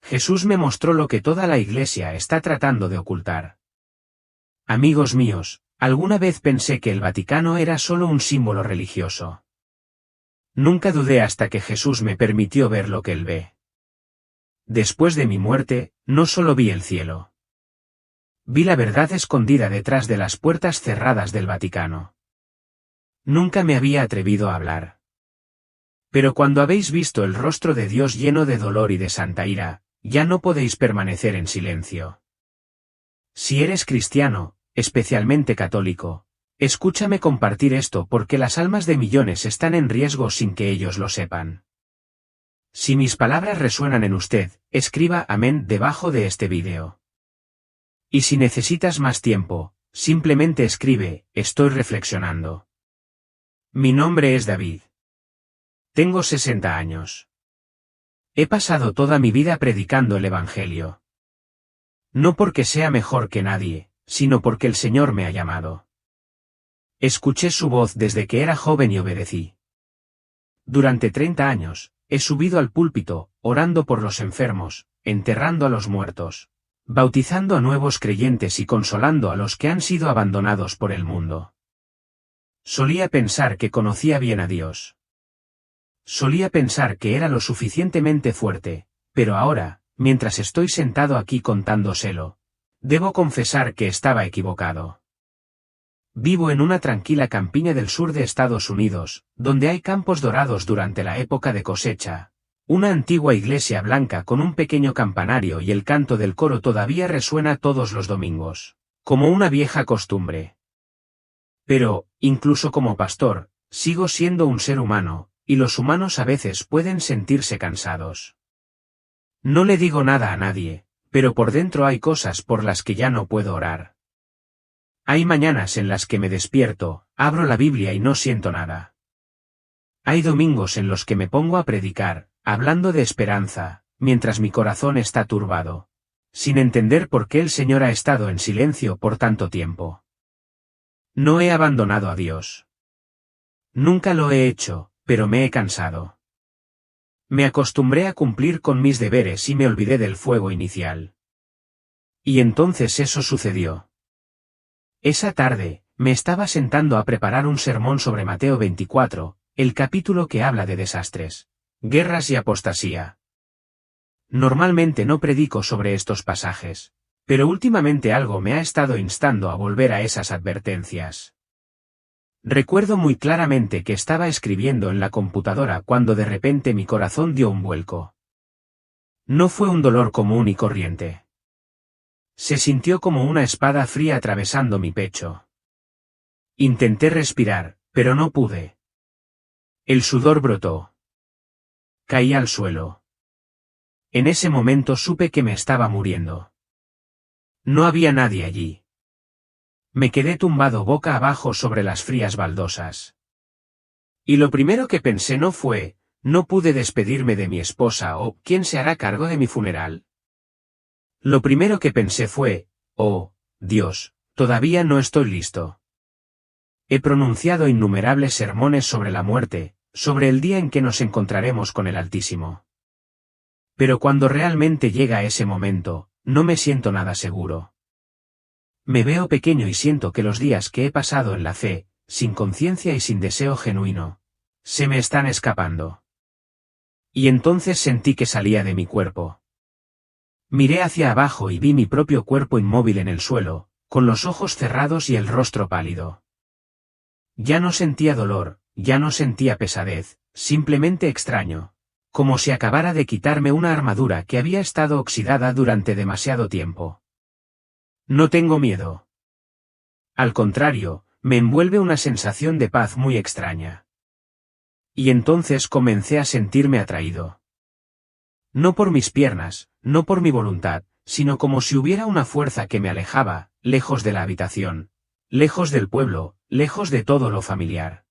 Jesús me mostró lo que toda la Iglesia está tratando de ocultar. Amigos míos, alguna vez pensé que el Vaticano era solo un símbolo religioso. Nunca dudé hasta que Jesús me permitió ver lo que él ve. Después de mi muerte, no solo vi el cielo. Vi la verdad escondida detrás de las puertas cerradas del Vaticano. Nunca me había atrevido a hablar. Pero cuando habéis visto el rostro de Dios lleno de dolor y de santa ira, ya no podéis permanecer en silencio. Si eres cristiano, especialmente católico, escúchame compartir esto porque las almas de millones están en riesgo sin que ellos lo sepan. Si mis palabras resuenan en usted, escriba amén debajo de este vídeo. Y si necesitas más tiempo, simplemente escribe, estoy reflexionando. Mi nombre es David. Tengo 60 años. He pasado toda mi vida predicando el Evangelio. No porque sea mejor que nadie, sino porque el Señor me ha llamado. Escuché su voz desde que era joven y obedecí. Durante 30 años, he subido al púlpito, orando por los enfermos, enterrando a los muertos, bautizando a nuevos creyentes y consolando a los que han sido abandonados por el mundo. Solía pensar que conocía bien a Dios. Solía pensar que era lo suficientemente fuerte, pero ahora, mientras estoy sentado aquí contándoselo, debo confesar que estaba equivocado. Vivo en una tranquila campiña del sur de Estados Unidos, donde hay campos dorados durante la época de cosecha, una antigua iglesia blanca con un pequeño campanario y el canto del coro todavía resuena todos los domingos, como una vieja costumbre. Pero, incluso como pastor, sigo siendo un ser humano, y los humanos a veces pueden sentirse cansados. No le digo nada a nadie, pero por dentro hay cosas por las que ya no puedo orar. Hay mañanas en las que me despierto, abro la Biblia y no siento nada. Hay domingos en los que me pongo a predicar, hablando de esperanza, mientras mi corazón está turbado, sin entender por qué el Señor ha estado en silencio por tanto tiempo. No he abandonado a Dios. Nunca lo he hecho, pero me he cansado. Me acostumbré a cumplir con mis deberes y me olvidé del fuego inicial. Y entonces eso sucedió. Esa tarde, me estaba sentando a preparar un sermón sobre Mateo 24, el capítulo que habla de desastres, guerras y apostasía. Normalmente no predico sobre estos pasajes, pero últimamente algo me ha estado instando a volver a esas advertencias. Recuerdo muy claramente que estaba escribiendo en la computadora cuando de repente mi corazón dio un vuelco. No fue un dolor común y corriente. Se sintió como una espada fría atravesando mi pecho. Intenté respirar, pero no pude. El sudor brotó. Caí al suelo. En ese momento supe que me estaba muriendo. No había nadie allí. Me quedé tumbado boca abajo sobre las frías baldosas. Y lo primero que pensé no fue, no pude despedirme de mi esposa o ¿quién se hará cargo de mi funeral? Lo primero que pensé fue, oh, Dios, todavía no estoy listo. He pronunciado innumerables sermones sobre la muerte, sobre el día en que nos encontraremos con el Altísimo. Pero cuando realmente llega ese momento, no me siento nada seguro. Me veo pequeño y siento que los días que he pasado en la fe, sin conciencia y sin deseo genuino, se me están escapando. Y entonces sentí que salía de mi cuerpo. Miré hacia abajo y vi mi propio cuerpo inmóvil en el suelo, con los ojos cerrados y el rostro pálido. Ya no sentía dolor, ya no sentía pesadez, simplemente extraño, como si acabara de quitarme una armadura que había estado oxidada durante demasiado tiempo. No tengo miedo. Al contrario, me envuelve una sensación de paz muy extraña. Y entonces comencé a sentirme atraído. No por mis piernas, no por mi voluntad, sino como si hubiera una fuerza que me alejaba, lejos de la habitación, lejos del pueblo, lejos de todo lo familiar.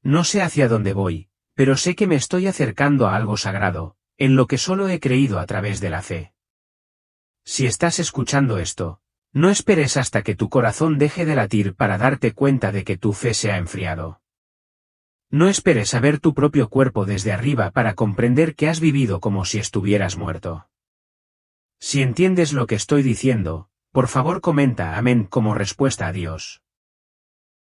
No sé hacia dónde voy, pero sé que me estoy acercando a algo sagrado, en lo que solo he creído a través de la fe. Si estás escuchando esto, no esperes hasta que tu corazón deje de latir para darte cuenta de que tu fe se ha enfriado. No esperes a ver tu propio cuerpo desde arriba para comprender que has vivido como si estuvieras muerto. Si entiendes lo que estoy diciendo, por favor comenta amén como respuesta a Dios.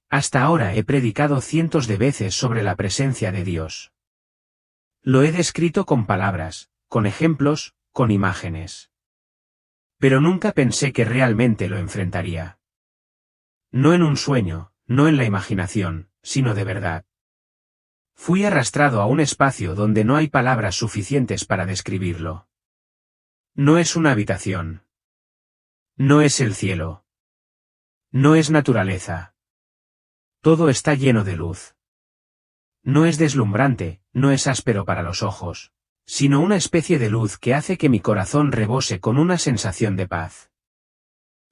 Hasta ahora he predicado cientos de veces sobre la presencia de Dios. Lo he descrito con palabras, con ejemplos, con imágenes. Pero nunca pensé que realmente lo enfrentaría. No en un sueño, no en la imaginación, sino de verdad. Fui arrastrado a un espacio donde no hay palabras suficientes para describirlo. No es una habitación. No es el cielo. No es naturaleza. Todo está lleno de luz. No es deslumbrante, no es áspero para los ojos, sino una especie de luz que hace que mi corazón rebose con una sensación de paz.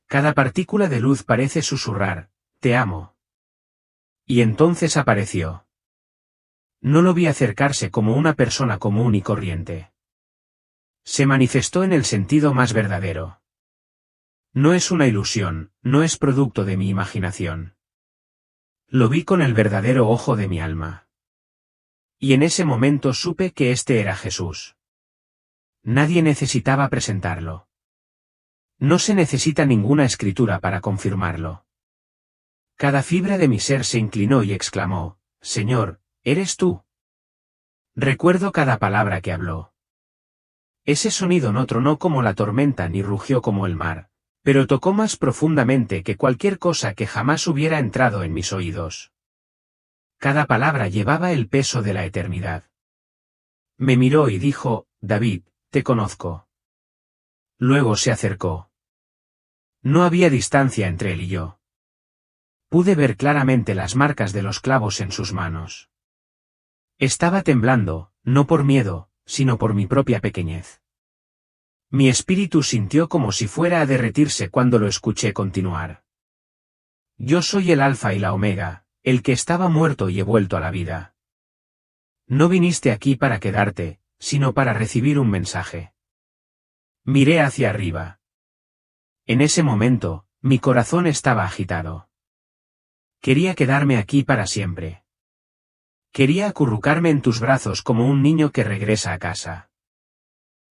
Cada partícula de luz parece susurrar, te amo. Y entonces apareció. No lo vi acercarse como una persona común y corriente. Se manifestó en el sentido más verdadero. No es una ilusión, no es producto de mi imaginación. Lo vi con el verdadero ojo de mi alma. Y en ese momento supe que este era Jesús. Nadie necesitaba presentarlo. No se necesita ninguna escritura para confirmarlo. Cada fibra de mi ser se inclinó y exclamó, Señor, ¿eres tú? Recuerdo cada palabra que habló. Ese sonido no tronó como la tormenta ni rugió como el mar, pero tocó más profundamente que cualquier cosa que jamás hubiera entrado en mis oídos. Cada palabra llevaba el peso de la eternidad. Me miró y dijo, David, te conozco. Luego se acercó. No había distancia entre él y yo. Pude ver claramente las marcas de los clavos en sus manos. Estaba temblando, no por miedo, sino por mi propia pequeñez. Mi espíritu sintió como si fuera a derretirse cuando lo escuché continuar. Yo soy el Alfa y la Omega, el que estaba muerto y he vuelto a la vida. No viniste aquí para quedarte, sino para recibir un mensaje. Miré hacia arriba. En ese momento, mi corazón estaba agitado. Quería quedarme aquí para siempre. Quería acurrucarme en tus brazos como un niño que regresa a casa.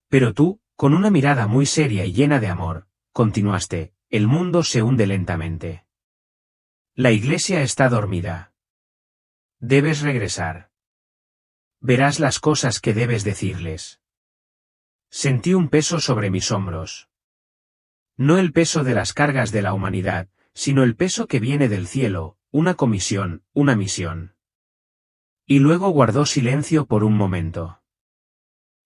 Pero tú, con una mirada muy seria y llena de amor, continuaste, el mundo se hunde lentamente. La iglesia está dormida. Debes regresar. Verás las cosas que debes decirles. Sentí un peso sobre mis hombros. No el peso de las cargas de la humanidad, sino el peso que viene del cielo, una comisión, una misión. Y luego guardó silencio por un momento.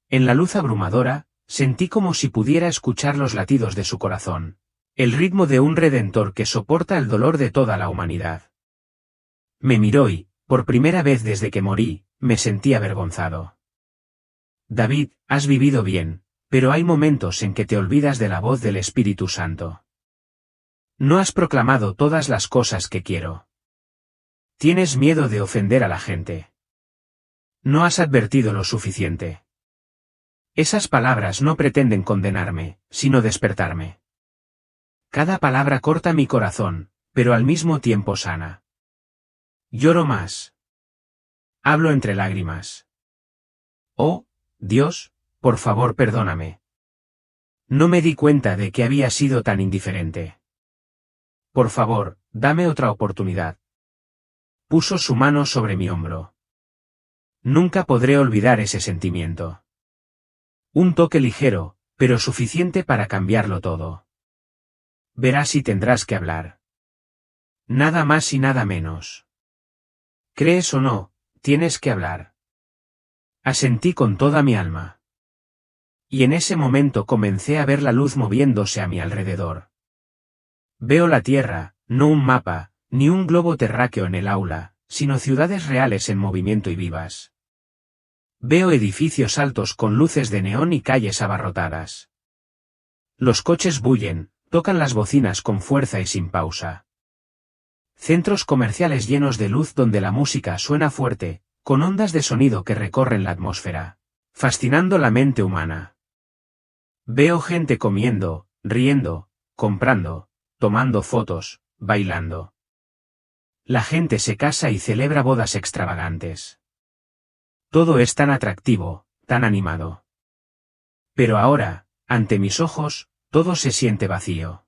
En la luz abrumadora, sentí como si pudiera escuchar los latidos de su corazón, el ritmo de un redentor que soporta el dolor de toda la humanidad. Me miró y, por primera vez desde que morí, me sentí avergonzado. David, has vivido bien, pero hay momentos en que te olvidas de la voz del Espíritu Santo. No has proclamado todas las cosas que quiero. Tienes miedo de ofender a la gente. No has advertido lo suficiente. Esas palabras no pretenden condenarme, sino despertarme. Cada palabra corta mi corazón, pero al mismo tiempo sana. Lloro más. Hablo entre lágrimas. Oh, Dios, por favor perdóname. No me di cuenta de que había sido tan indiferente. Por favor, dame otra oportunidad. Puso su mano sobre mi hombro. Nunca podré olvidar ese sentimiento. Un toque ligero, pero suficiente para cambiarlo todo. Verás y tendrás que hablar. Nada más y nada menos. ¿Crees o no? Tienes que hablar. Asentí con toda mi alma. Y en ese momento comencé a ver la luz moviéndose a mi alrededor. Veo la Tierra, no un mapa, ni un globo terráqueo en el aula, sino ciudades reales en movimiento y vivas. Veo edificios altos con luces de neón y calles abarrotadas. Los coches bullen, tocan las bocinas con fuerza y sin pausa. Centros comerciales llenos de luz donde la música suena fuerte, con ondas de sonido que recorren la atmósfera, fascinando la mente humana. Veo gente comiendo, riendo, comprando, tomando fotos, bailando. La gente se casa y celebra bodas extravagantes. Todo es tan atractivo, tan animado. Pero ahora, ante mis ojos, todo se siente vacío.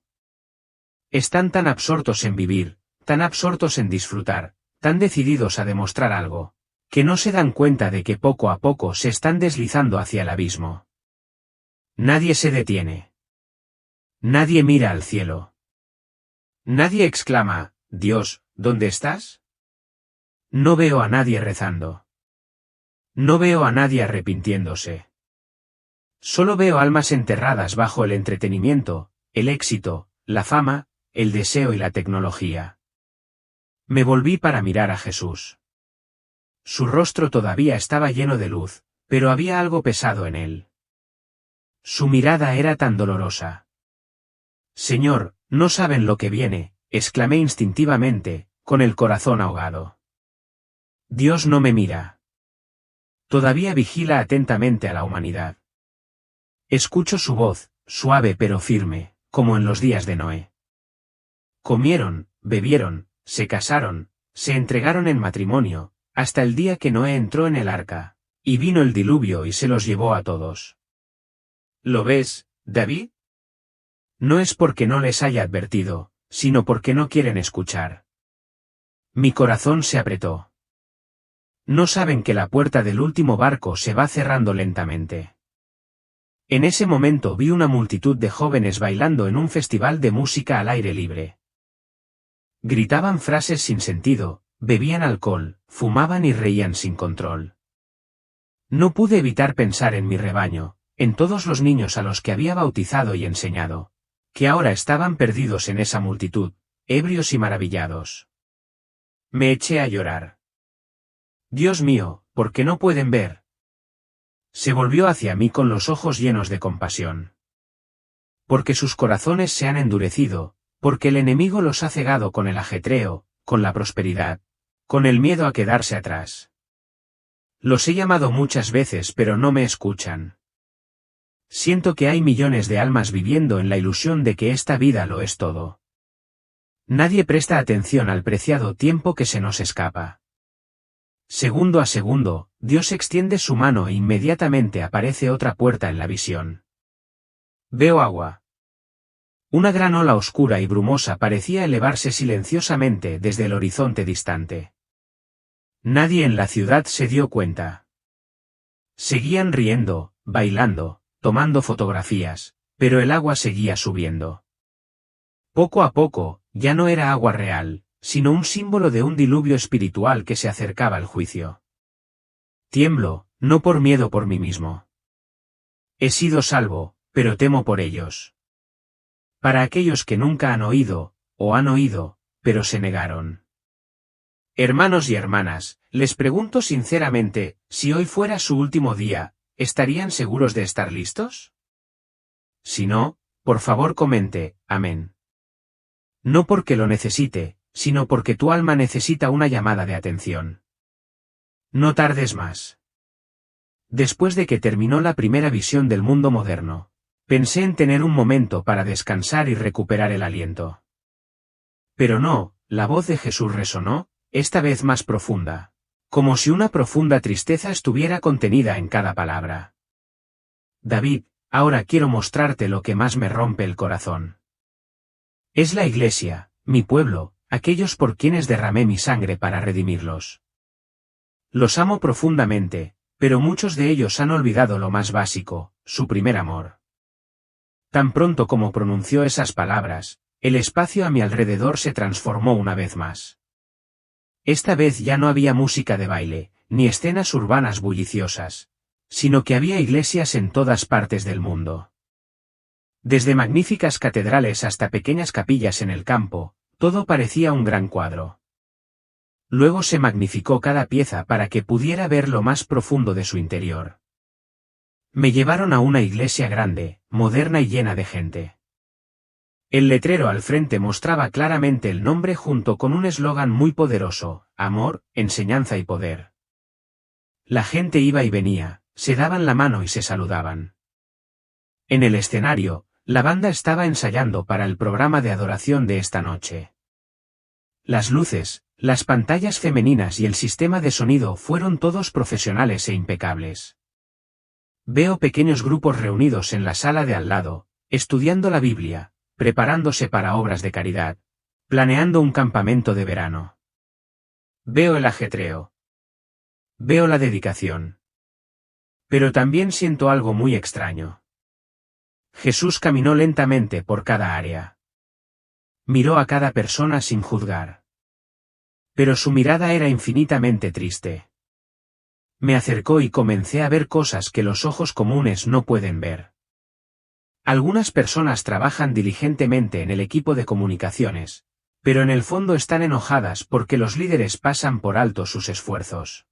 Están tan absortos en vivir, tan absortos en disfrutar, tan decididos a demostrar algo, que no se dan cuenta de que poco a poco se están deslizando hacia el abismo. Nadie se detiene. Nadie mira al cielo. Nadie exclama, Dios, ¿dónde estás? No veo a nadie rezando. No veo a nadie arrepintiéndose. Solo veo almas enterradas bajo el entretenimiento, el éxito, la fama, el deseo y la tecnología. Me volví para mirar a Jesús. Su rostro todavía estaba lleno de luz, pero había algo pesado en él. Su mirada era tan dolorosa. Señor, no saben lo que viene, exclamé instintivamente, con el corazón ahogado. Dios no me mira. Todavía vigila atentamente a la humanidad. Escucho su voz, suave pero firme, como en los días de Noé. Comieron, bebieron, se casaron, se entregaron en matrimonio, hasta el día que Noé entró en el arca, y vino el diluvio y se los llevó a todos. ¿Lo ves, David? No es porque no les haya advertido, sino porque no quieren escuchar. Mi corazón se apretó. No saben que la puerta del último barco se va cerrando lentamente. En ese momento vi una multitud de jóvenes bailando en un festival de música al aire libre. Gritaban frases sin sentido, bebían alcohol, fumaban y reían sin control. No pude evitar pensar en mi rebaño, en todos los niños a los que había bautizado y enseñado, que ahora estaban perdidos en esa multitud, ebrios y maravillados. Me eché a llorar. Dios mío, ¿por qué no pueden ver? Se volvió hacia mí con los ojos llenos de compasión. Porque sus corazones se han endurecido, porque el enemigo los ha cegado con el ajetreo, con la prosperidad, con el miedo a quedarse atrás. Los he llamado muchas veces pero no me escuchan. Siento que hay millones de almas viviendo en la ilusión de que esta vida lo es todo. Nadie presta atención al preciado tiempo que se nos escapa. Segundo a segundo, Dios extiende su mano e inmediatamente aparece otra puerta en la visión. Veo agua. Una gran ola oscura y brumosa parecía elevarse silenciosamente desde el horizonte distante. Nadie en la ciudad se dio cuenta. Seguían riendo, bailando, tomando fotografías, pero el agua seguía subiendo. Poco a poco, ya no era agua real, sino un símbolo de un diluvio espiritual que se acercaba al juicio. Tiemblo, no por miedo por mí mismo. He sido salvo, pero temo por ellos. Para aquellos que nunca han oído, o han oído, pero se negaron. Hermanos y hermanas, les pregunto sinceramente, si hoy fuera su último día, ¿estarían seguros de estar listos? Si no, por favor comente, amén. No porque lo necesite, sino porque tu alma necesita una llamada de atención. No tardes más. Después de que terminó la primera visión del mundo moderno, pensé en tener un momento para descansar y recuperar el aliento. Pero no, la voz de Jesús resonó, esta vez más profunda, como si una profunda tristeza estuviera contenida en cada palabra. David, ahora quiero mostrarte lo que más me rompe el corazón. Es la Iglesia, mi pueblo, aquellos por quienes derramé mi sangre para redimirlos. Los amo profundamente, pero muchos de ellos han olvidado lo más básico, su primer amor. Tan pronto como pronunció esas palabras, el espacio a mi alrededor se transformó una vez más. Esta vez ya no había música de baile, ni escenas urbanas bulliciosas, sino que había iglesias en todas partes del mundo. Desde magníficas catedrales hasta pequeñas capillas en el campo, todo parecía un gran cuadro. Luego se magnificó cada pieza para que pudiera ver lo más profundo de su interior. Me llevaron a una iglesia grande, moderna y llena de gente. El letrero al frente mostraba claramente el nombre junto con un eslogan muy poderoso: amor, enseñanza y poder. La gente iba y venía, se daban la mano y se saludaban. En el escenario, la banda estaba ensayando para el programa de adoración de esta noche. Las luces, las pantallas femeninas y el sistema de sonido fueron todos profesionales e impecables. Veo pequeños grupos reunidos en la sala de al lado, estudiando la Biblia, preparándose para obras de caridad, planeando un campamento de verano. Veo el ajetreo. Veo la dedicación. Pero también siento algo muy extraño. Jesús caminó lentamente por cada área. Miró a cada persona sin juzgar. Pero su mirada era infinitamente triste. Me acercó y comencé a ver cosas que los ojos comunes no pueden ver. Algunas personas trabajan diligentemente en el equipo de comunicaciones, pero en el fondo están enojadas porque los líderes pasan por alto sus esfuerzos.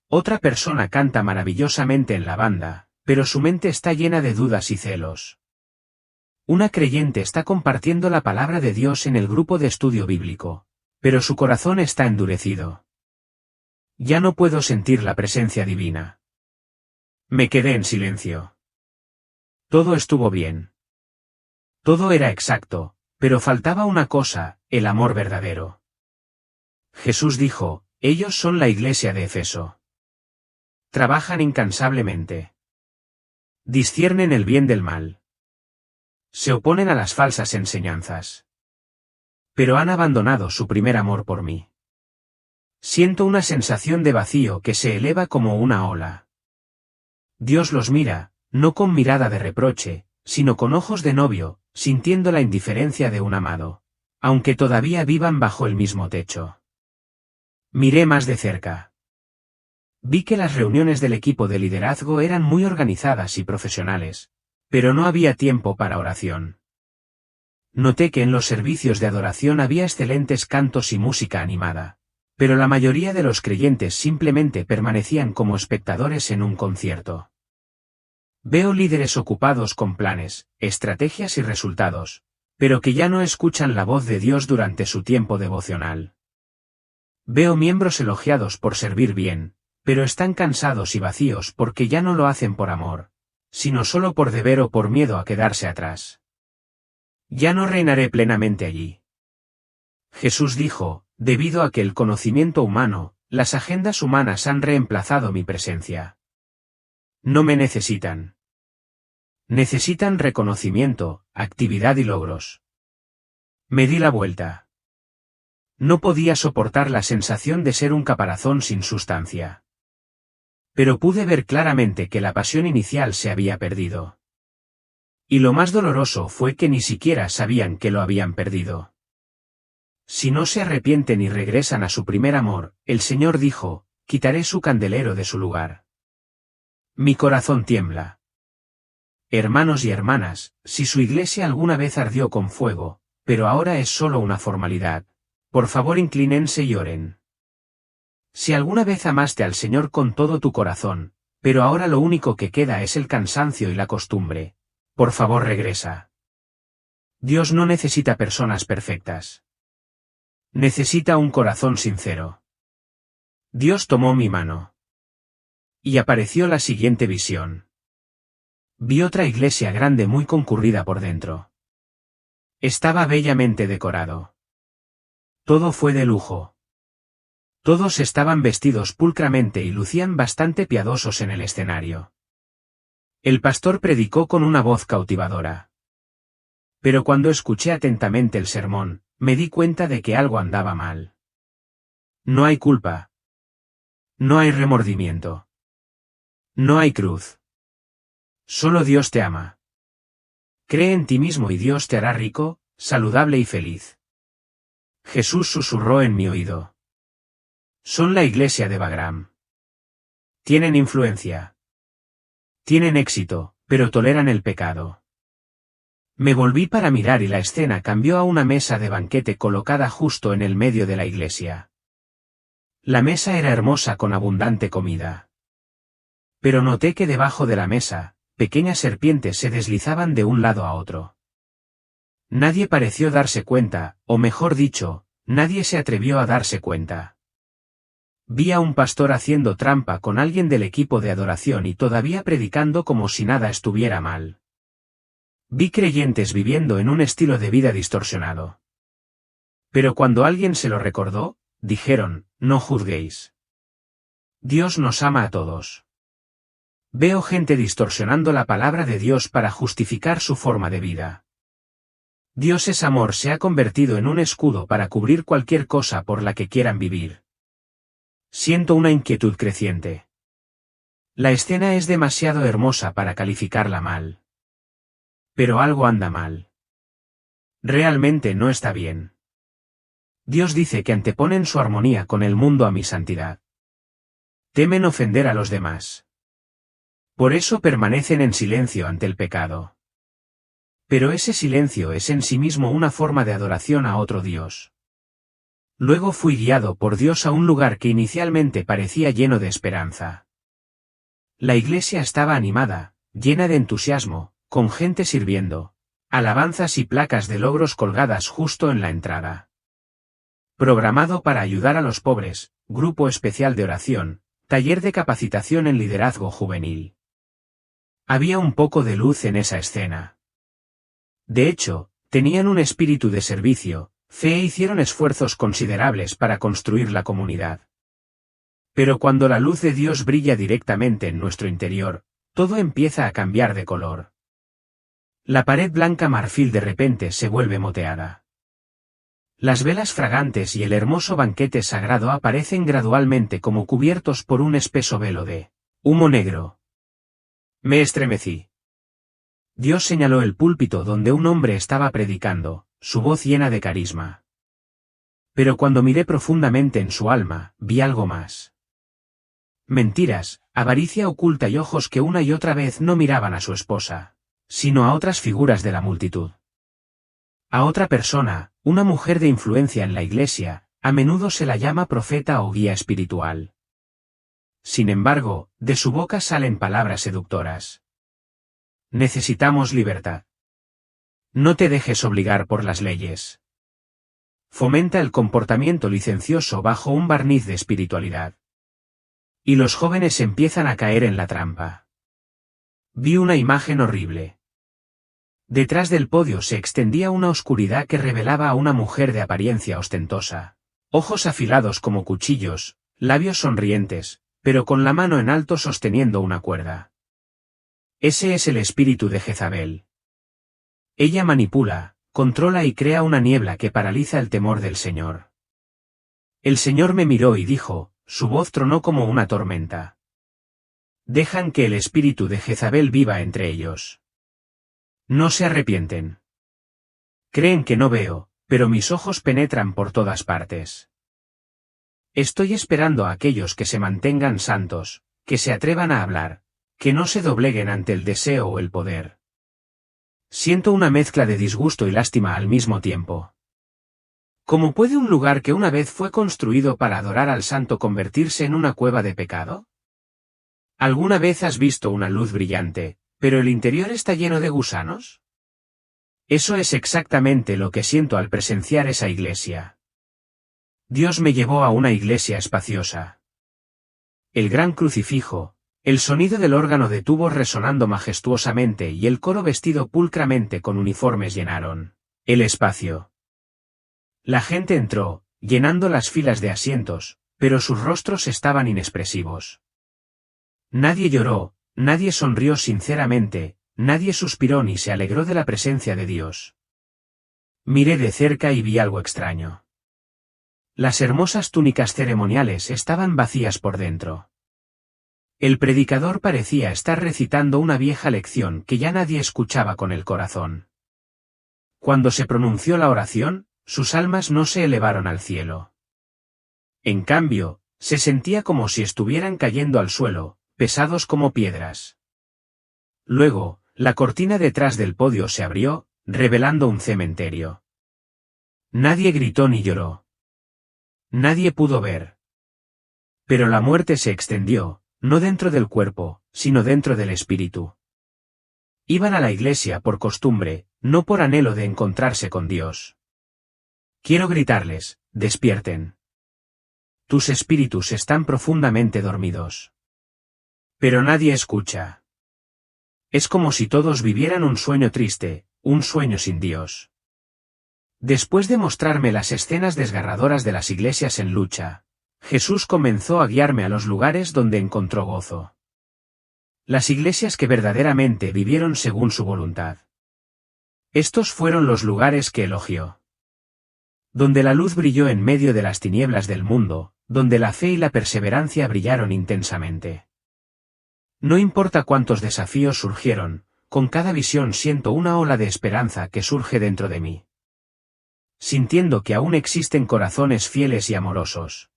Otra persona canta maravillosamente en la banda, pero su mente está llena de dudas y celos. Una creyente está compartiendo la palabra de Dios en el grupo de estudio bíblico, pero su corazón está endurecido. Ya no puedo sentir la presencia divina. Me quedé en silencio. Todo estuvo bien. Todo era exacto, pero faltaba una cosa, el amor verdadero. Jesús dijo, ellos son la iglesia de Efeso. Trabajan incansablemente. Disciernen el bien del mal. Se oponen a las falsas enseñanzas. Pero han abandonado su primer amor por mí. Siento una sensación de vacío que se eleva como una ola. Dios los mira, no con mirada de reproche, sino con ojos de novio, sintiendo la indiferencia de un amado, aunque todavía vivan bajo el mismo techo. Miré más de cerca. Vi que las reuniones del equipo de liderazgo eran muy organizadas y profesionales, pero no había tiempo para oración. Noté que en los servicios de adoración había excelentes cantos y música animada, pero la mayoría de los creyentes simplemente permanecían como espectadores en un concierto. Veo líderes ocupados con planes, estrategias y resultados, pero que ya no escuchan la voz de Dios durante su tiempo devocional. Veo miembros elogiados por servir bien, pero están cansados y vacíos porque ya no lo hacen por amor, sino solo por deber o por miedo a quedarse atrás. Ya no reinaré plenamente allí. Jesús dijo, debido a que el conocimiento humano, las agendas humanas han reemplazado mi presencia. No me necesitan. Necesitan reconocimiento, actividad y logros. Me di la vuelta. No podía soportar la sensación de ser un caparazón sin sustancia. Pero pude ver claramente que la pasión inicial se había perdido. Y lo más doloroso fue que ni siquiera sabían que lo habían perdido. Si no se arrepienten y regresan a su primer amor, el Señor dijo, quitaré su candelero de su lugar. Mi corazón tiembla. Hermanos y hermanas, si su iglesia alguna vez ardió con fuego, pero ahora es solo una formalidad, por favor inclínense y oren. Si alguna vez amaste al Señor con todo tu corazón, pero ahora lo único que queda es el cansancio y la costumbre, por favor regresa. Dios no necesita personas perfectas. Necesita un corazón sincero. Dios tomó mi mano. Y apareció la siguiente visión. Vi otra iglesia grande muy concurrida por dentro. Estaba bellamente decorado. Todo fue de lujo. Todos estaban vestidos pulcramente y lucían bastante piadosos en el escenario. El pastor predicó con una voz cautivadora. Pero cuando escuché atentamente el sermón, me di cuenta de que algo andaba mal. No hay culpa. No hay remordimiento. No hay cruz. Solo Dios te ama. Cree en ti mismo y Dios te hará rico, saludable y feliz. Jesús susurró en mi oído. Son la iglesia de Bagram. Tienen influencia. Tienen éxito, pero toleran el pecado. Me volví para mirar y la escena cambió a una mesa de banquete colocada justo en el medio de la iglesia. La mesa era hermosa con abundante comida. Pero noté que debajo de la mesa, pequeñas serpientes se deslizaban de un lado a otro. Nadie pareció darse cuenta, o mejor dicho, nadie se atrevió a darse cuenta. Vi a un pastor haciendo trampa con alguien del equipo de adoración y todavía predicando como si nada estuviera mal. Vi creyentes viviendo en un estilo de vida distorsionado. Pero cuando alguien se lo recordó, dijeron, no juzguéis. Dios nos ama a todos. Veo gente distorsionando la palabra de Dios para justificar su forma de vida. Dios es amor se ha convertido en un escudo para cubrir cualquier cosa por la que quieran vivir. Siento una inquietud creciente. La escena es demasiado hermosa para calificarla mal. Pero algo anda mal. Realmente no está bien. Dios dice que anteponen su armonía con el mundo a mi santidad. Temen ofender a los demás. Por eso permanecen en silencio ante el pecado. Pero ese silencio es en sí mismo una forma de adoración a otro Dios. Luego fui guiado por Dios a un lugar que inicialmente parecía lleno de esperanza. La iglesia estaba animada, llena de entusiasmo, con gente sirviendo, alabanzas y placas de logros colgadas justo en la entrada. Programado para ayudar a los pobres, grupo especial de oración, taller de capacitación en liderazgo juvenil. Había un poco de luz en esa escena. De hecho, tenían un espíritu de servicio, fe e hicieron esfuerzos considerables para construir la comunidad. Pero cuando la luz de Dios brilla directamente en nuestro interior, todo empieza a cambiar de color. La pared blanca marfil de repente se vuelve moteada. Las velas fragantes y el hermoso banquete sagrado aparecen gradualmente como cubiertos por un espeso velo de humo negro. Me estremecí. Dios señaló el púlpito donde un hombre estaba predicando, su voz llena de carisma. Pero cuando miré profundamente en su alma, vi algo más. Mentiras, avaricia oculta y ojos que una y otra vez no miraban a su esposa, sino a otras figuras de la multitud. A otra persona, una mujer de influencia en la iglesia, a menudo se la llama profeta o guía espiritual. Sin embargo, de su boca salen palabras seductoras. Necesitamos libertad. No te dejes obligar por las leyes. Fomenta el comportamiento licencioso bajo un barniz de espiritualidad. Y los jóvenes empiezan a caer en la trampa. Vi una imagen horrible. Detrás del podio se extendía una oscuridad que revelaba a una mujer de apariencia ostentosa, ojos afilados como cuchillos, labios sonrientes, pero con la mano en alto sosteniendo una cuerda. Ese es el espíritu de Jezabel. Ella manipula, controla y crea una niebla que paraliza el temor del Señor. El Señor me miró y dijo, su voz tronó como una tormenta. Dejan que el espíritu de Jezabel viva entre ellos. No se arrepienten. Creen que no veo, pero mis ojos penetran por todas partes. Estoy esperando a aquellos que se mantengan santos, que se atrevan a hablar, que no se dobleguen ante el deseo o el poder. Siento una mezcla de disgusto y lástima al mismo tiempo. ¿Cómo puede un lugar que una vez fue construido para adorar al santo convertirse en una cueva de pecado? ¿Alguna vez has visto una luz brillante, pero el interior está lleno de gusanos? Eso es exactamente lo que siento al presenciar esa iglesia. Dios me llevó a una iglesia espaciosa. El gran crucifijo, el sonido del órgano de tubos resonando majestuosamente y el coro vestido pulcramente con uniformes llenaron el espacio. La gente entró, llenando las filas de asientos, pero sus rostros estaban inexpresivos. Nadie lloró, nadie sonrió sinceramente, nadie suspiró ni se alegró de la presencia de Dios. Miré de cerca y vi algo extraño. Las hermosas túnicas ceremoniales estaban vacías por dentro. El predicador parecía estar recitando una vieja lección que ya nadie escuchaba con el corazón. Cuando se pronunció la oración, sus almas no se elevaron al cielo. En cambio, se sentía como si estuvieran cayendo al suelo, pesados como piedras. Luego, la cortina detrás del podio se abrió, revelando un cementerio. Nadie gritó ni lloró. Nadie pudo ver. Pero la muerte se extendió, no dentro del cuerpo, sino dentro del espíritu. Iban a la iglesia por costumbre, no por anhelo de encontrarse con Dios. Quiero gritarles, despierten. Tus espíritus están profundamente dormidos. Pero nadie escucha. Es como si todos vivieran un sueño triste, un sueño sin Dios. Después de mostrarme las escenas desgarradoras de las iglesias en lucha, Jesús comenzó a guiarme a los lugares donde encontró gozo. Las iglesias que verdaderamente vivieron según su voluntad. Estos fueron los lugares que elogió. Donde la luz brilló en medio de las tinieblas del mundo, donde la fe y la perseverancia brillaron intensamente. No importa cuántos desafíos surgieron, con cada visión siento una ola de esperanza que surge dentro de mí. Sintiendo que aún existen corazones fieles y amorosos.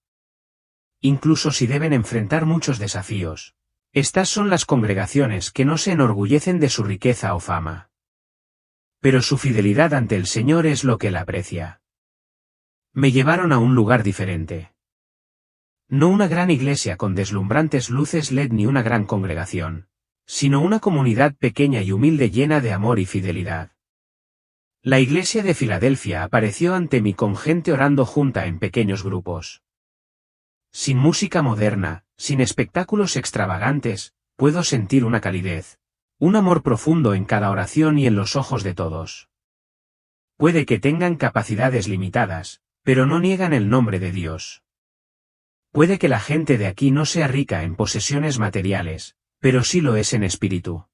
Incluso si deben enfrentar muchos desafíos. Estas son las congregaciones que no se enorgullecen de su riqueza o fama. Pero su fidelidad ante el Señor es lo que la aprecia. Me llevaron a un lugar diferente. No una gran iglesia con deslumbrantes luces LED ni una gran congregación, sino una comunidad pequeña y humilde llena de amor y fidelidad. La iglesia de Filadelfia apareció ante mí con gente orando junta en pequeños grupos. Sin música moderna, sin espectáculos extravagantes, puedo sentir una calidez, un amor profundo en cada oración y en los ojos de todos. Puede que tengan capacidades limitadas, pero no niegan el nombre de Dios. Puede que la gente de aquí no sea rica en posesiones materiales, pero sí lo es en espíritu.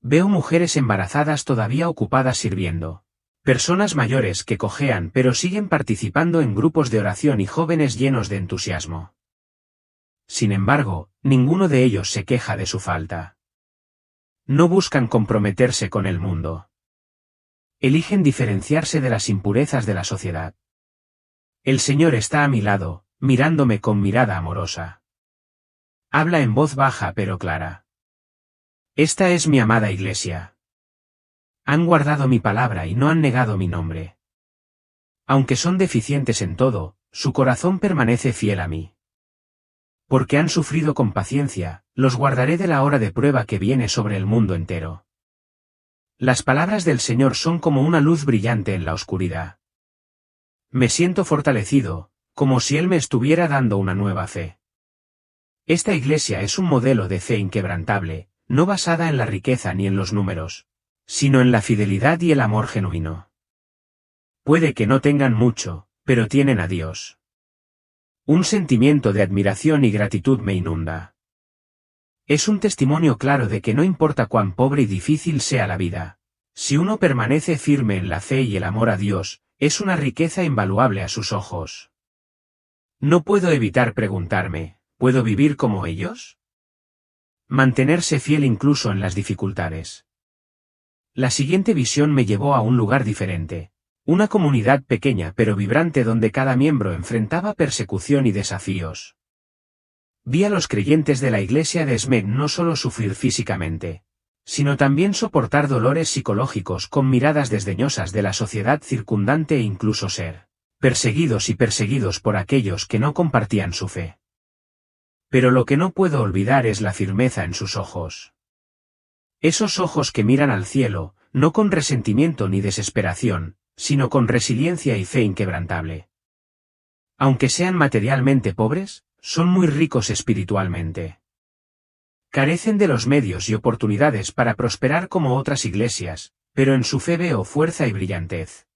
Veo mujeres embarazadas todavía ocupadas sirviendo. Personas mayores que cojean pero siguen participando en grupos de oración y jóvenes llenos de entusiasmo. Sin embargo, ninguno de ellos se queja de su falta. No buscan comprometerse con el mundo. Eligen diferenciarse de las impurezas de la sociedad. El Señor está a mi lado, mirándome con mirada amorosa. Habla en voz baja pero clara. Esta es mi amada iglesia. Han guardado mi palabra y no han negado mi nombre. Aunque son deficientes en todo, su corazón permanece fiel a mí. Porque han sufrido con paciencia, los guardaré de la hora de prueba que viene sobre el mundo entero. Las palabras del Señor son como una luz brillante en la oscuridad. Me siento fortalecido, como si Él me estuviera dando una nueva fe. Esta iglesia es un modelo de fe inquebrantable, no basada en la riqueza ni en los números, sino en la fidelidad y el amor genuino. Puede que no tengan mucho, pero tienen a Dios. Un sentimiento de admiración y gratitud me inunda. Es un testimonio claro de que no importa cuán pobre y difícil sea la vida, si uno permanece firme en la fe y el amor a Dios, es una riqueza invaluable a sus ojos. No puedo evitar preguntarme, ¿puedo vivir como ellos? Mantenerse fiel incluso en las dificultades. La siguiente visión me llevó a un lugar diferente, una comunidad pequeña pero vibrante donde cada miembro enfrentaba persecución y desafíos. Vi a los creyentes de la iglesia de Smeg no solo sufrir físicamente, sino también soportar dolores psicológicos con miradas desdeñosas de la sociedad circundante e incluso ser perseguidos por aquellos que no compartían su fe. Pero lo que no puedo olvidar es la firmeza en sus ojos. Esos ojos que miran al cielo, no con resentimiento ni desesperación, sino con resiliencia y fe inquebrantable. Aunque sean materialmente pobres, son muy ricos espiritualmente. Carecen de los medios y oportunidades para prosperar como otras iglesias, pero en su fe veo fuerza y brillantez.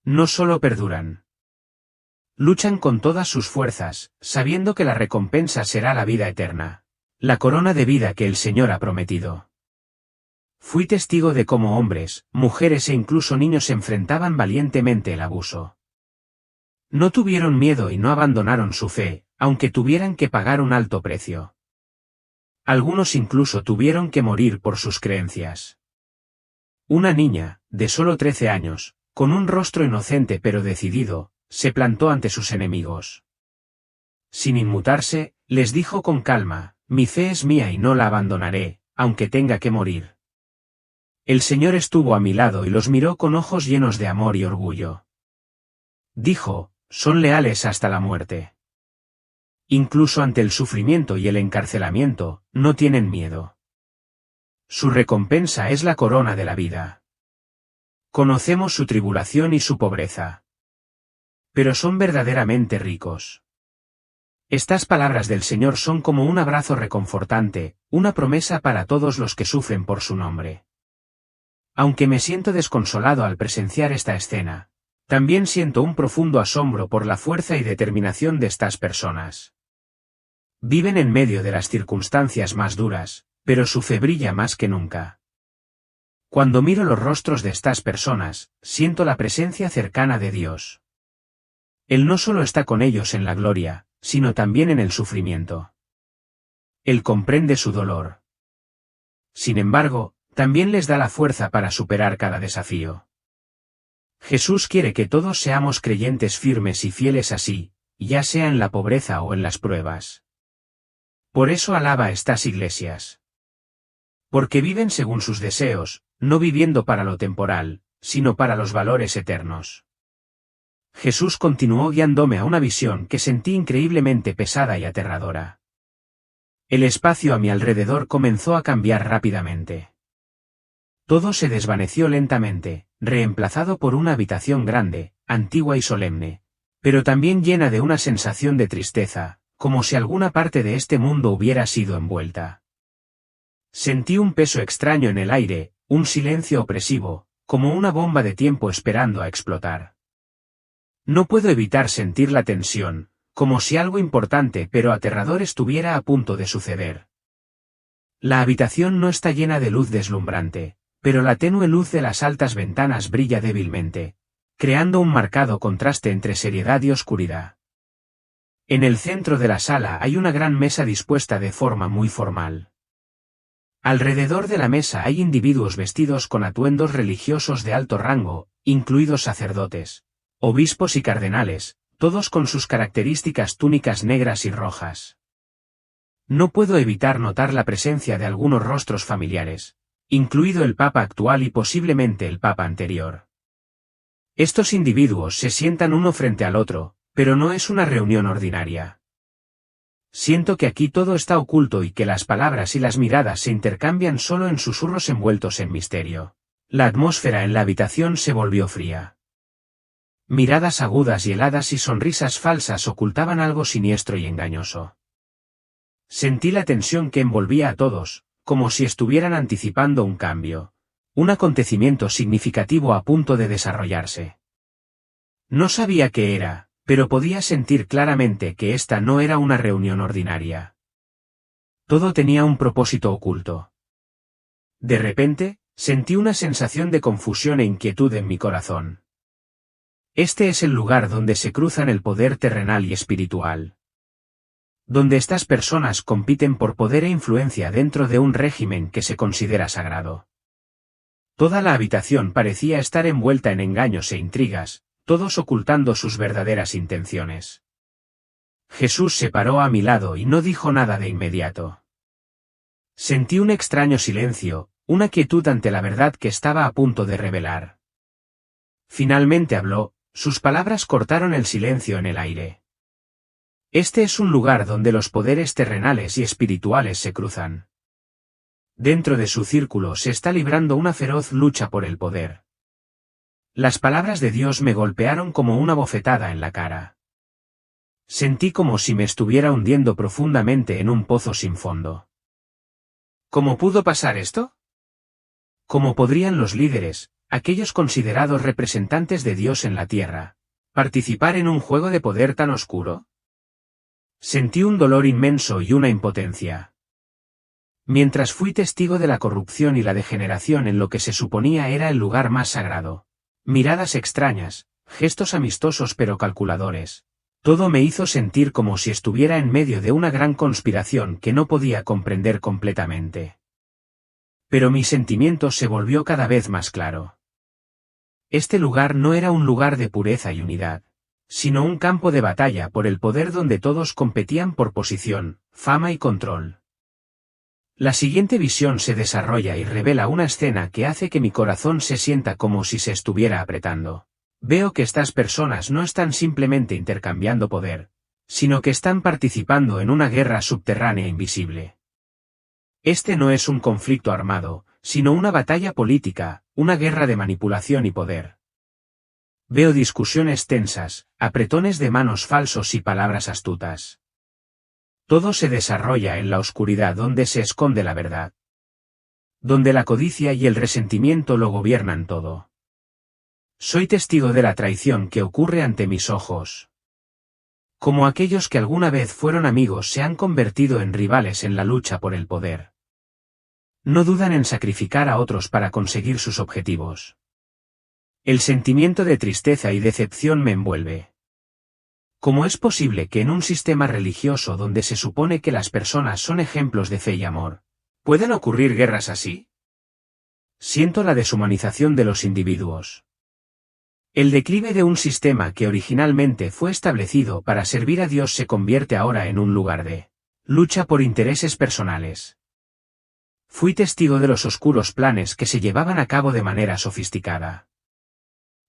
No solo perduran. Luchan con todas sus fuerzas, sabiendo que la recompensa será la vida eterna, la corona de vida que el Señor ha prometido. Fui testigo de cómo hombres, mujeres e incluso niños enfrentaban valientemente el abuso. No tuvieron miedo y no abandonaron su fe, aunque tuvieran que pagar un alto precio. Algunos incluso tuvieron que morir por sus creencias. Una niña, de solo 13 años, con un rostro inocente pero decidido, se plantó ante sus enemigos. Sin inmutarse, les dijo con calma, mi fe es mía y no la abandonaré, aunque tenga que morir. El Señor estuvo a mi lado y los miró con ojos llenos de amor y orgullo. Dijo, son leales hasta la muerte. Incluso ante el sufrimiento y el encarcelamiento, no tienen miedo. Su recompensa es la corona de la vida. Conocemos su tribulación y su pobreza. Pero son verdaderamente ricos. Estas palabras del Señor son como un abrazo reconfortante, una promesa para todos los que sufren por su nombre. Aunque me siento desconsolado al presenciar esta escena, también siento un profundo asombro por la fuerza y determinación de estas personas. Viven en medio de las circunstancias más duras, pero su fe brilla más que nunca. Cuando miro los rostros de estas personas, siento la presencia cercana de Dios. Él no solo está con ellos en la gloria, sino también en el sufrimiento. Él comprende su dolor. Sin embargo, también les da la fuerza para superar cada desafío. Jesús quiere que todos seamos creyentes firmes y fieles así, ya sea en la pobreza o en las pruebas. Por eso alaba a estas iglesias. Porque viven según sus deseos, no viviendo para lo temporal, sino para los valores eternos. Jesús continuó guiándome a una visión que sentí increíblemente pesada y aterradora. El espacio a mi alrededor comenzó a cambiar rápidamente. Todo se desvaneció lentamente, reemplazado por una habitación grande, antigua y solemne, pero también llena de una sensación de tristeza, como si alguna parte de este mundo hubiera sido envuelta. Sentí un peso extraño en el aire, un silencio opresivo, como una bomba de tiempo esperando a explotar. No puedo evitar sentir la tensión, como si algo importante pero aterrador estuviera a punto de suceder. La habitación no está llena de luz deslumbrante, pero la tenue luz de las altas ventanas brilla débilmente, creando un marcado contraste entre seriedad y oscuridad. En el centro de la sala hay una gran mesa dispuesta de forma muy formal. Alrededor de la mesa hay individuos vestidos con atuendos religiosos de alto rango, incluidos sacerdotes, obispos y cardenales, todos con sus características túnicas negras y rojas. No puedo evitar notar la presencia de algunos rostros familiares, incluido el Papa actual y posiblemente el Papa anterior. Estos individuos se sientan uno frente al otro, pero no es una reunión ordinaria. Siento que aquí todo está oculto y que las palabras y las miradas se intercambian solo en susurros envueltos en misterio. La atmósfera en la habitación se volvió fría. Miradas agudas y heladas y sonrisas falsas ocultaban algo siniestro y engañoso. Sentí la tensión que envolvía a todos, como si estuvieran anticipando un cambio, un acontecimiento significativo a punto de desarrollarse. No sabía qué era, pero podía sentir claramente que esta no era una reunión ordinaria. Todo tenía un propósito oculto. De repente, sentí una sensación de confusión e inquietud en mi corazón. Este es el lugar donde se cruzan el poder terrenal y espiritual. Donde estas personas compiten por poder e influencia dentro de un régimen que se considera sagrado. Toda la habitación parecía estar envuelta en engaños e intrigas, todos ocultando sus verdaderas intenciones. Jesús se paró a mi lado y no dijo nada de inmediato. Sentí un extraño silencio, una quietud ante la verdad que estaba a punto de revelar. Finalmente habló, sus palabras cortaron el silencio en el aire. Este es un lugar donde los poderes terrenales y espirituales se cruzan. Dentro de su círculo se está librando una feroz lucha por el poder. Las palabras de Dios me golpearon como una bofetada en la cara. Sentí como si me estuviera hundiendo profundamente en un pozo sin fondo. ¿Cómo pudo pasar esto? ¿Cómo podrían los líderes, aquellos considerados representantes de Dios en la tierra, participar en un juego de poder tan oscuro? Sentí un dolor inmenso y una impotencia. Mientras fui testigo de la corrupción y la degeneración en lo que se suponía era el lugar más sagrado. Miradas extrañas, gestos amistosos pero calculadores. Todo me hizo sentir como si estuviera en medio de una gran conspiración que no podía comprender completamente. Pero mi sentimiento se volvió cada vez más claro. Este lugar no era un lugar de pureza y unidad, sino un campo de batalla por el poder donde todos competían por posición, fama y control. La siguiente visión se desarrolla y revela una escena que hace que mi corazón se sienta como si se estuviera apretando. Veo que estas personas no están simplemente intercambiando poder, sino que están participando en una guerra subterránea invisible. Este no es un conflicto armado, sino una batalla política, una guerra de manipulación y poder. Veo discusiones tensas, apretones de manos falsos y palabras astutas. Todo se desarrolla en la oscuridad donde se esconde la verdad. Donde la codicia y el resentimiento lo gobiernan todo. Soy testigo de la traición que ocurre ante mis ojos. Como aquellos que alguna vez fueron amigos se han convertido en rivales en la lucha por el poder. No dudan en sacrificar a otros para conseguir sus objetivos. El sentimiento de tristeza y decepción me envuelve. ¿Cómo es posible que en un sistema religioso donde se supone que las personas son ejemplos de fe y amor, pueden ocurrir guerras así? Siento la deshumanización de los individuos. El declive de un sistema que originalmente fue establecido para servir a Dios se convierte ahora en un lugar de lucha por intereses personales. Fui testigo de los oscuros planes que se llevaban a cabo de manera sofisticada.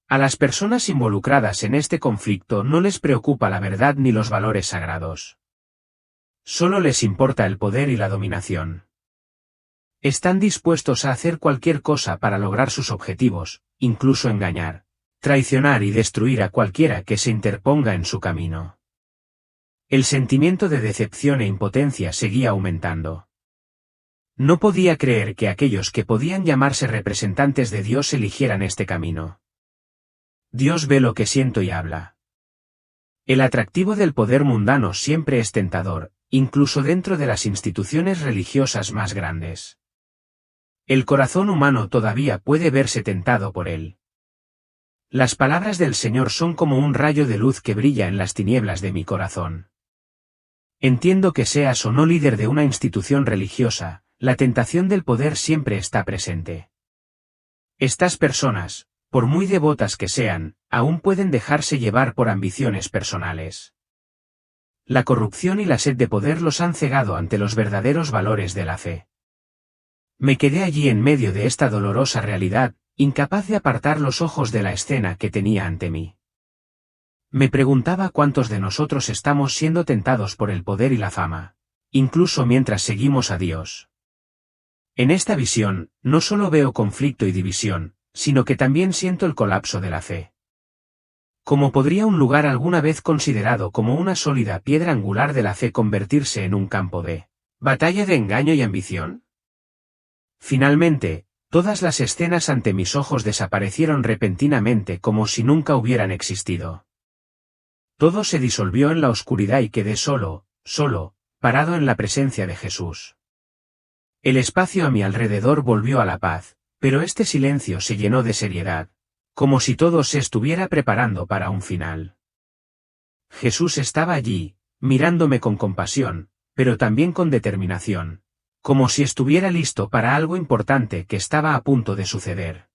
A las personas involucradas en este conflicto no les preocupa la verdad ni los valores sagrados. Solo les importa el poder y la dominación. Están dispuestos a hacer cualquier cosa para lograr sus objetivos, incluso engañar, traicionar y destruir a cualquiera que se interponga en su camino. El sentimiento de decepción e impotencia seguía aumentando. No podía creer que aquellos que podían llamarse representantes de Dios eligieran este camino. Dios ve lo que siento y habla. El atractivo del poder mundano siempre es tentador, incluso dentro de las instituciones religiosas más grandes. El corazón humano todavía puede verse tentado por él. Las palabras del Señor son como un rayo de luz que brilla en las tinieblas de mi corazón. Entiendo que seas o no líder de una institución religiosa, la tentación del poder siempre está presente. Estas personas, por muy devotas que sean, aún pueden dejarse llevar por ambiciones personales. La corrupción y la sed de poder los han cegado ante los verdaderos valores de la fe. Me quedé allí en medio de esta dolorosa realidad, incapaz de apartar los ojos de la escena que tenía ante mí. Me preguntaba cuántos de nosotros estamos siendo tentados por el poder y la fama, incluso mientras seguimos a Dios. En esta visión, no solo veo conflicto y división, sino que también siento el colapso de la fe. ¿Cómo podría un lugar alguna vez considerado como una sólida piedra angular de la fe convertirse en un campo de batalla de engaño y ambición? Finalmente, todas las escenas ante mis ojos desaparecieron repentinamente como si nunca hubieran existido. Todo se disolvió en la oscuridad y quedé solo, parado en la presencia de Jesús. El espacio a mi alrededor volvió a la paz, pero este silencio se llenó de seriedad, como si todo se estuviera preparando para un final. Jesús estaba allí, mirándome con compasión, pero también con determinación, como si estuviera listo para algo importante que estaba a punto de suceder.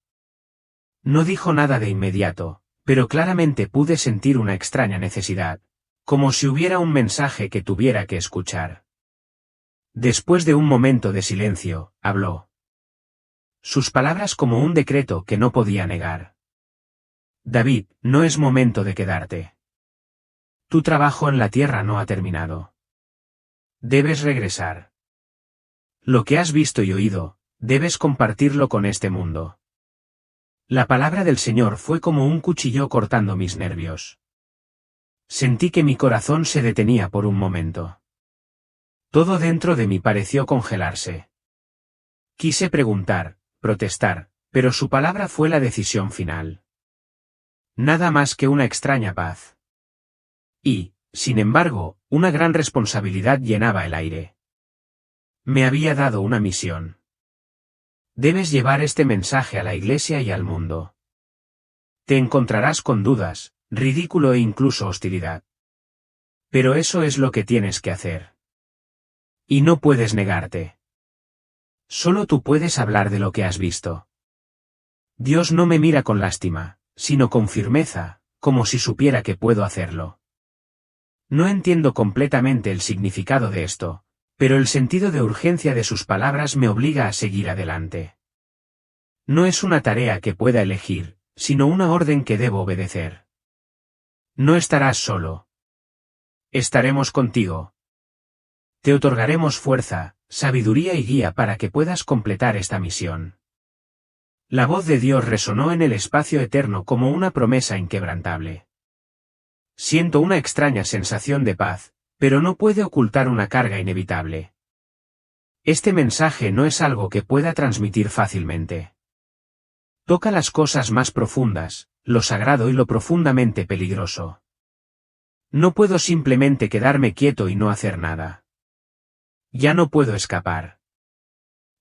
No dijo nada de inmediato, pero claramente pude sentir una extraña necesidad, como si hubiera un mensaje que tuviera que escuchar. Después de un momento de silencio, habló. Sus palabras como un decreto que no podía negar. David, no es momento de quedarte. Tu trabajo en la tierra no ha terminado. Debes regresar. Lo que has visto y oído, debes compartirlo con este mundo. La palabra del Señor fue como un cuchillo cortando mis nervios. Sentí que mi corazón se detenía por un momento. Todo dentro de mí pareció congelarse. Quise preguntar, protestar, pero su palabra fue la decisión final. Nada más que una extraña paz. Y, sin embargo, una gran responsabilidad llenaba el aire. Me había dado una misión. Debes llevar este mensaje a la iglesia y al mundo. Te encontrarás con dudas, ridículo e incluso hostilidad. Pero eso es lo que tienes que hacer. Y no puedes negarte. Solo tú puedes hablar de lo que has visto. Dios no me mira con lástima, sino con firmeza, como si supiera que puedo hacerlo. No entiendo completamente el significado de esto, pero el sentido de urgencia de sus palabras me obliga a seguir adelante. No es una tarea que pueda elegir, sino una orden que debo obedecer. No estarás solo. Estaremos contigo. Te otorgaremos fuerza, sabiduría y guía para que puedas completar esta misión. La voz de Dios resonó en el espacio eterno como una promesa inquebrantable. Siento una extraña sensación de paz, pero no puede ocultar una carga inevitable. Este mensaje no es algo que pueda transmitir fácilmente. Toca las cosas más profundas, lo sagrado y lo profundamente peligroso. No puedo simplemente quedarme quieto y no hacer nada. Ya no puedo escapar.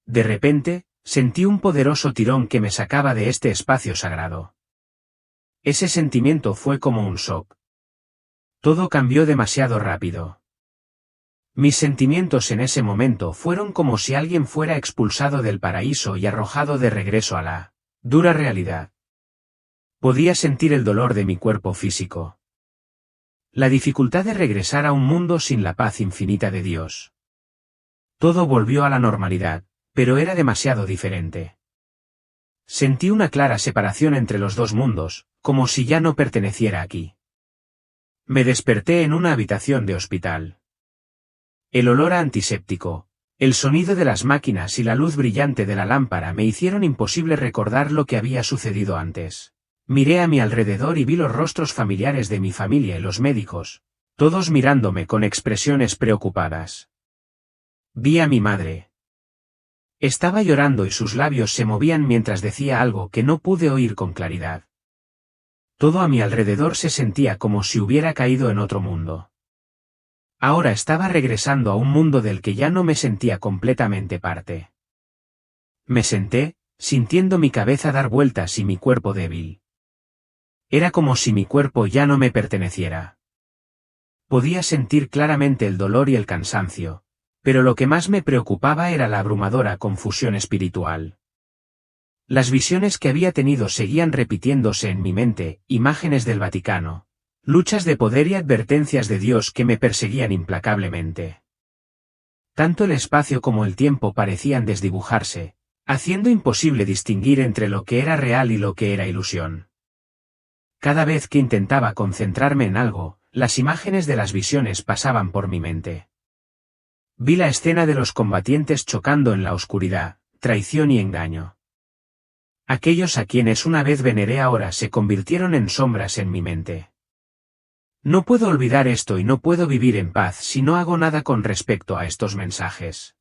De repente, sentí un poderoso tirón que me sacaba de este espacio sagrado. Ese sentimiento fue como un shock. Todo cambió demasiado rápido. Mis sentimientos en ese momento fueron como si alguien fuera expulsado del paraíso y arrojado de regreso a la dura realidad. Podía sentir el dolor de mi cuerpo físico. La dificultad de regresar a un mundo sin la paz infinita de Dios. Todo volvió a la normalidad, pero era demasiado diferente. Sentí una clara separación entre los dos mundos, como si ya no perteneciera aquí. Me desperté en una habitación de hospital. El olor a antiséptico, el sonido de las máquinas y la luz brillante de la lámpara me hicieron imposible recordar lo que había sucedido antes. Miré a mi alrededor y vi los rostros familiares de mi familia y los médicos, todos mirándome con expresiones preocupadas. Vi a mi madre. Estaba llorando y sus labios se movían mientras decía algo que no pude oír con claridad. Todo a mi alrededor se sentía como si hubiera caído en otro mundo. Ahora estaba regresando a un mundo del que ya no me sentía completamente parte. Me senté, sintiendo mi cabeza dar vueltas y mi cuerpo débil. Era como si mi cuerpo ya no me perteneciera. Podía sentir claramente el dolor y el cansancio, pero lo que más me preocupaba era la abrumadora confusión espiritual. Las visiones que había tenido seguían repitiéndose en mi mente, imágenes del Vaticano, luchas de poder y advertencias de Dios que me perseguían implacablemente. Tanto el espacio como el tiempo parecían desdibujarse, haciendo imposible distinguir entre lo que era real y lo que era ilusión. Cada vez que intentaba concentrarme en algo, las imágenes de las visiones pasaban por mi mente. Vi la escena de los combatientes chocando en la oscuridad, traición y engaño. Aquellos a quienes una vez veneré ahora se convirtieron en sombras en mi mente. No puedo olvidar esto y no puedo vivir en paz si no hago nada con respecto a estos mensajes.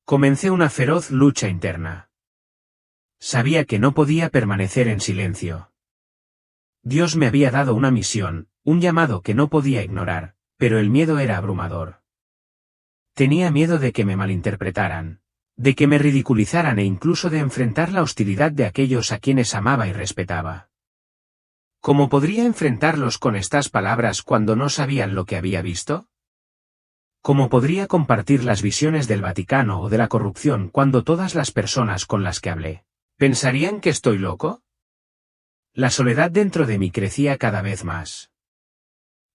Comencé una feroz lucha interna. Sabía que no podía permanecer en silencio. Dios me había dado una misión, un llamado que no podía ignorar, pero el miedo era abrumador. Tenía miedo de que me malinterpretaran, de que me ridiculizaran e incluso de enfrentar la hostilidad de aquellos a quienes amaba y respetaba. ¿Cómo podría enfrentarlos con estas palabras cuando no sabían lo que había visto? ¿Cómo podría compartir las visiones del Vaticano o de la corrupción cuando todas las personas con las que hablé pensarían que estoy loco? La soledad dentro de mí crecía cada vez más.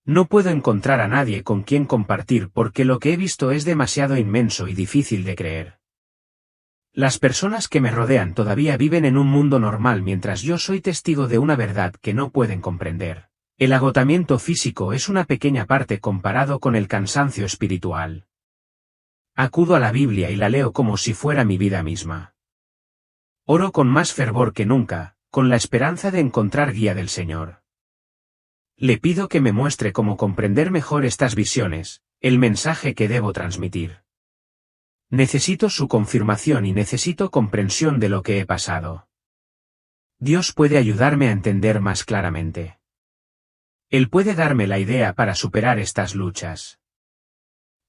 No puedo encontrar a nadie con quien compartir porque lo que he visto es demasiado inmenso y difícil de creer. Las personas que me rodean todavía viven en un mundo normal mientras yo soy testigo de una verdad que no pueden comprender. El agotamiento físico es una pequeña parte comparado con el cansancio espiritual. Acudo a la Biblia y la leo como si fuera mi vida misma. Oro con más fervor que nunca, con la esperanza de encontrar guía del Señor. Le pido que me muestre cómo comprender mejor estas visiones, el mensaje que debo transmitir. Necesito su confirmación y necesito comprensión de lo que he pasado. Dios puede ayudarme a entender más claramente. Él puede darme la idea para superar estas luchas.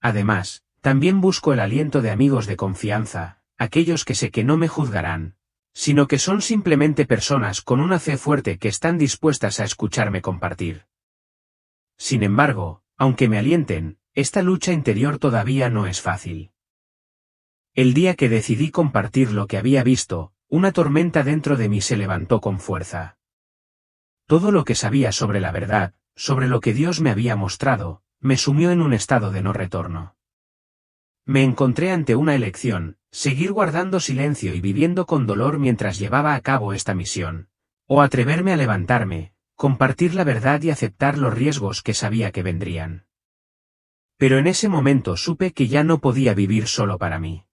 Además, también busco el aliento de amigos de confianza, aquellos que sé que no me juzgarán, sino que son simplemente personas con una fe fuerte que están dispuestas a escucharme compartir. Sin embargo, aunque me alienten, esta lucha interior todavía no es fácil. El día que decidí compartir lo que había visto, una tormenta dentro de mí se levantó con fuerza. Todo lo que sabía sobre la verdad, sobre lo que Dios me había mostrado, me sumió en un estado de no retorno. Me encontré ante una elección: seguir guardando silencio y viviendo con dolor mientras llevaba a cabo esta misión, o atreverme a levantarme, compartir la verdad y aceptar los riesgos que sabía que vendrían. Pero en ese momento supe que ya no podía vivir solo para mí.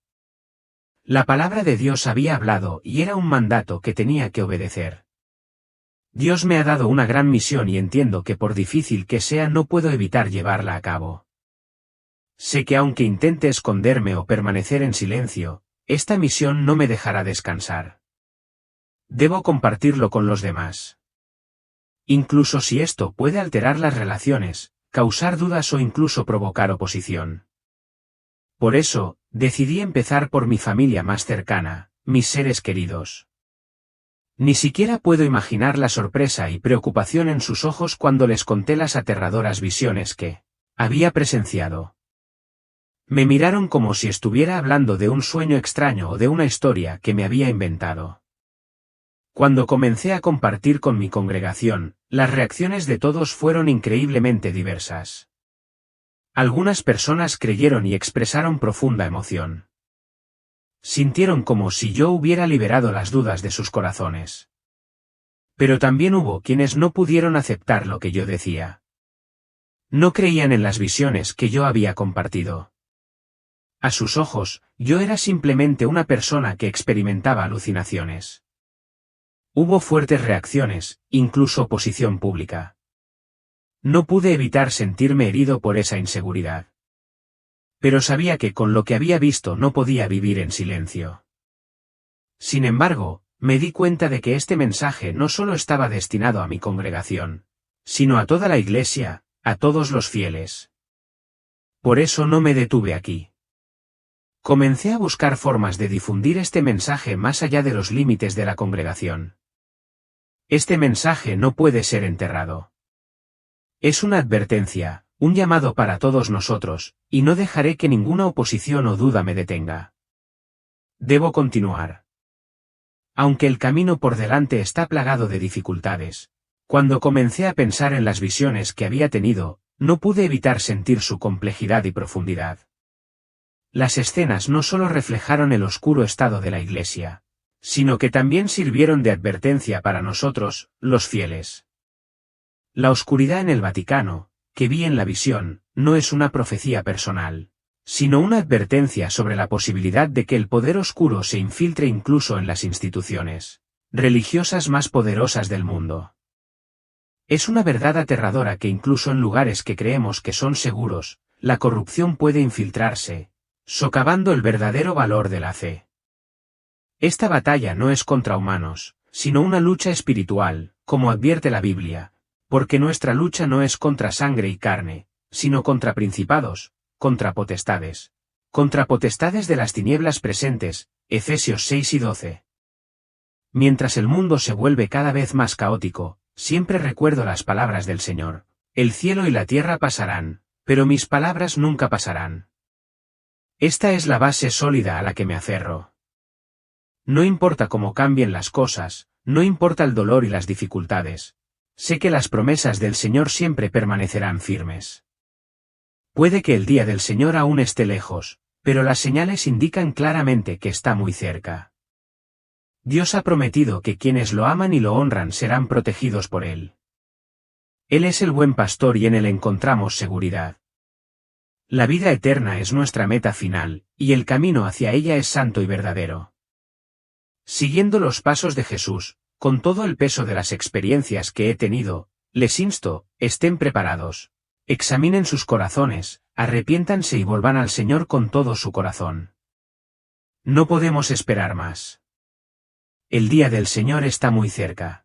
La palabra de Dios había hablado y era un mandato que tenía que obedecer. Dios me ha dado una gran misión y entiendo que por difícil que sea no puedo evitar llevarla a cabo. Sé que aunque intente esconderme o permanecer en silencio, esta misión no me dejará descansar. Debo compartirlo con los demás. incluso si esto puede alterar las relaciones, causar dudas o incluso provocar oposición. Por eso, decidí empezar por mi familia más cercana, mis seres queridos. Ni siquiera puedo imaginar la sorpresa y preocupación en sus ojos cuando les conté las aterradoras visiones que había presenciado. Me miraron como si estuviera hablando de un sueño extraño o de una historia que me había inventado. Cuando comencé a compartir con mi congregación, las reacciones de todos fueron increíblemente diversas. Algunas personas creyeron y expresaron profunda emoción. Sintieron como si yo hubiera liberado las dudas de sus corazones. Pero también hubo quienes no pudieron aceptar lo que yo decía. No creían en las visiones que yo había compartido. A sus ojos, yo era simplemente una persona que experimentaba alucinaciones. Hubo fuertes reacciones, incluso oposición pública. No pude evitar sentirme herido por esa inseguridad. Pero sabía que con lo que había visto no podía vivir en silencio. Sin embargo, me di cuenta de que este mensaje no solo estaba destinado a mi congregación, sino a toda la iglesia, a todos los fieles. Por eso no me detuve aquí. Comencé a buscar formas de difundir este mensaje más allá de los límites de la congregación. Este mensaje no puede ser enterrado. Es una advertencia, un llamado para todos nosotros, y no dejaré que ninguna oposición o duda me detenga. Debo continuar. Aunque el camino por delante está plagado de dificultades, cuando comencé a pensar en las visiones que había tenido, no pude evitar sentir su complejidad y profundidad. Las escenas no solo reflejaron el oscuro estado de la Iglesia, sino que también sirvieron de advertencia para nosotros, los fieles. La oscuridad en el Vaticano, que vi en la visión, no es una profecía personal, sino una advertencia sobre la posibilidad de que el poder oscuro se infiltre incluso en las instituciones religiosas más poderosas del mundo. Es una verdad aterradora que incluso en lugares que creemos que son seguros, la corrupción puede infiltrarse, socavando el verdadero valor de la fe. Esta batalla no es contra humanos, sino una lucha espiritual, como advierte la Biblia, porque nuestra lucha no es contra sangre y carne, sino contra principados, contra potestades de las tinieblas presentes, Efesios 6 y 12. Mientras el mundo se vuelve cada vez más caótico, siempre recuerdo las palabras del Señor: el cielo y la tierra pasarán, pero mis palabras nunca pasarán. Esta es la base sólida a la que me aferro. No importa cómo cambien las cosas, no importa el dolor y las dificultades. Sé que las promesas del Señor siempre permanecerán firmes. Puede que el día del Señor aún esté lejos, pero las señales indican claramente que está muy cerca. Dios ha prometido que quienes lo aman y lo honran serán protegidos por Él. Él es el buen pastor y en Él encontramos seguridad. La vida eterna es nuestra meta final, y el camino hacia ella es santo y verdadero. Siguiendo los pasos de Jesús, con todo el peso de las experiencias que he tenido, les insto, estén preparados. Examinen sus corazones, arrepiéntanse y vuelvan al Señor con todo su corazón. No podemos esperar más. El día del Señor está muy cerca.